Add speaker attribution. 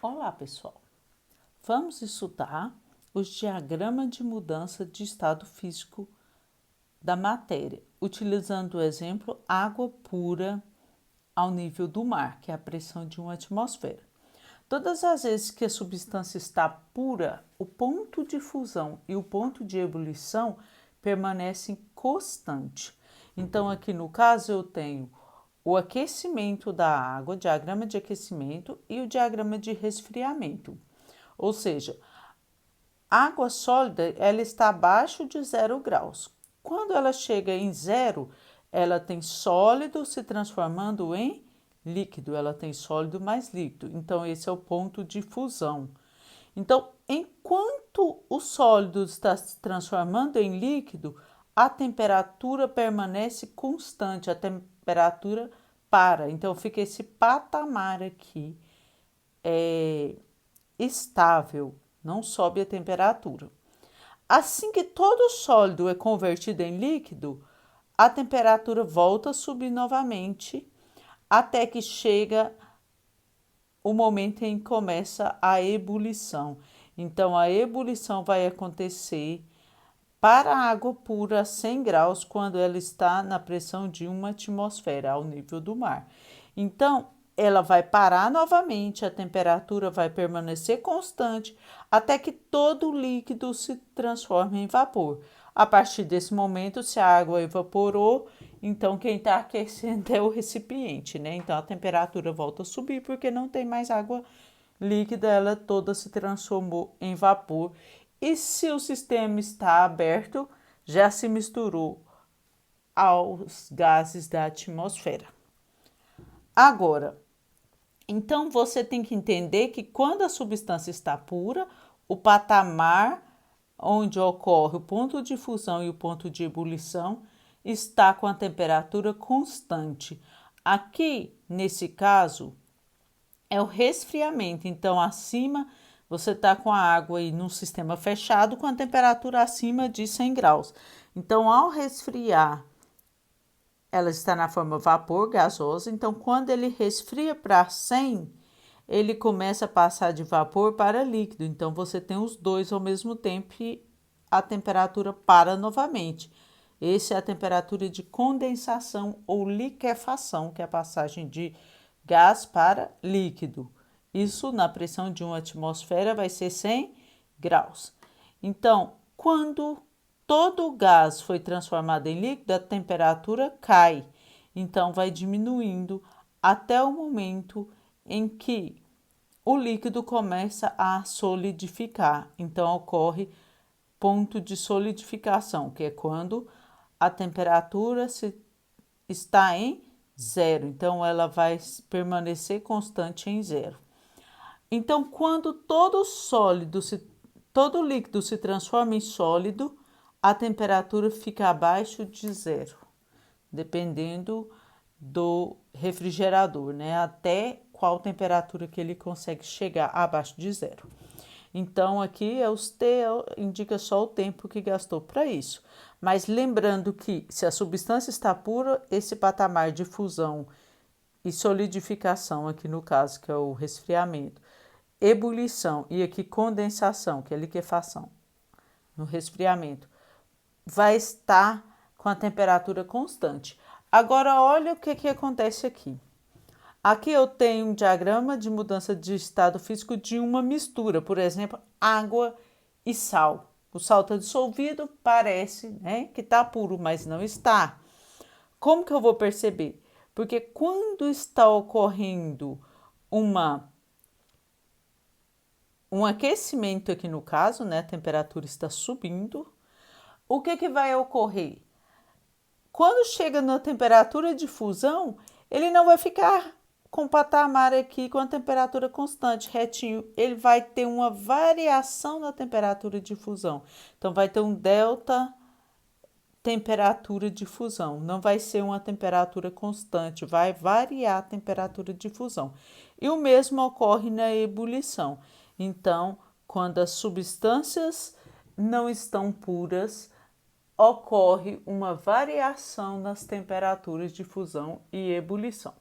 Speaker 1: Olá, pessoal. Vamos estudar os diagramas de mudança de estado físico da matéria, utilizando o exemplo água pura ao nível do mar, que é a pressão de uma atmosfera. Todas as vezes que a substância está pura, o ponto de fusão e o ponto de ebulição permanecem constantes. Então, aqui no caso, eu tenho o aquecimento da água, diagrama de aquecimento, e o diagrama de resfriamento. Ou seja, a água sólida ela está abaixo de 0 graus. Quando ela chega em zero, ela tem sólido se transformando em líquido, ela tem sólido mais líquido. Então, esse é o ponto de fusão. Então, enquanto o sólido está se transformando em líquido, a temperatura permanece constante, a temperatura para. Então, fica esse patamar aqui estável, não sobe a temperatura. Assim que todo sólido é convertido em líquido, a temperatura volta a subir novamente, até que chega o momento em que começa a ebulição. Então, a ebulição vai acontecer para a água pura a 100 graus quando ela está na pressão de uma atmosfera, ao nível do mar. Então, ela vai parar novamente, a temperatura vai permanecer constante até que todo o líquido se transforme em vapor. A partir desse momento, se a água evaporou, então quem está aquecendo é o recipiente, né? Então a temperatura volta a subir porque não tem mais água líquida, ela toda se transformou em vapor. E se o sistema está aberto, já se misturou aos gases da atmosfera. Agora, então você tem que entender que quando a substância está pura, o patamar onde ocorre o ponto de fusão e o ponto de ebulição está com a temperatura constante. Aqui, nesse caso, é o resfriamento. Então, acima você está com a água aí num sistema fechado com a temperatura acima de 100 graus. Então, ao resfriar, ela está na forma vapor gasosa. Então, quando ele resfria para 100, ele começa a passar de vapor para líquido. Então, você tem os dois ao mesmo tempo e a temperatura para novamente. Essa é a temperatura de condensação ou liquefação, que é a passagem de gás para líquido. Isso na pressão de uma atmosfera vai ser 100 graus. Então, quando todo o gás foi transformado em líquido, a temperatura cai. Então, vai diminuindo até o momento em que o líquido começa a solidificar. Então, ocorre ponto de solidificação, que é quando a temperatura está em zero. Então, ela vai permanecer constante em zero. Então, quando todo líquido se transforma em sólido, a temperatura fica abaixo de zero, dependendo do refrigerador, né? Até qual temperatura que ele consegue chegar abaixo de zero. Então, aqui indica só o tempo que gastou para isso. Mas lembrando que se a substância está pura, esse patamar de fusão e solidificação, aqui no caso, que é o resfriamento, ebulição e aqui condensação, que é liquefação, no resfriamento, vai estar com a temperatura constante. Agora, olha o que acontece aqui. Aqui eu tenho um diagrama de mudança de estado físico de uma mistura, por exemplo, água e sal. O sal está dissolvido, parece, né, que está puro, mas não está. Como que eu vou perceber? Porque quando está ocorrendo um aquecimento aqui no caso, né, a temperatura está subindo, o que vai ocorrer? Quando chega na temperatura de fusão, ele não vai ficar com o patamar aqui com a temperatura constante, retinho. Ele vai ter uma variação na temperatura de fusão. Então, vai ter um delta temperatura de fusão. Não vai ser uma temperatura constante, vai variar a temperatura de fusão. E o mesmo ocorre na ebulição. Então, quando as substâncias não estão puras, ocorre uma variação nas temperaturas de fusão e ebulição.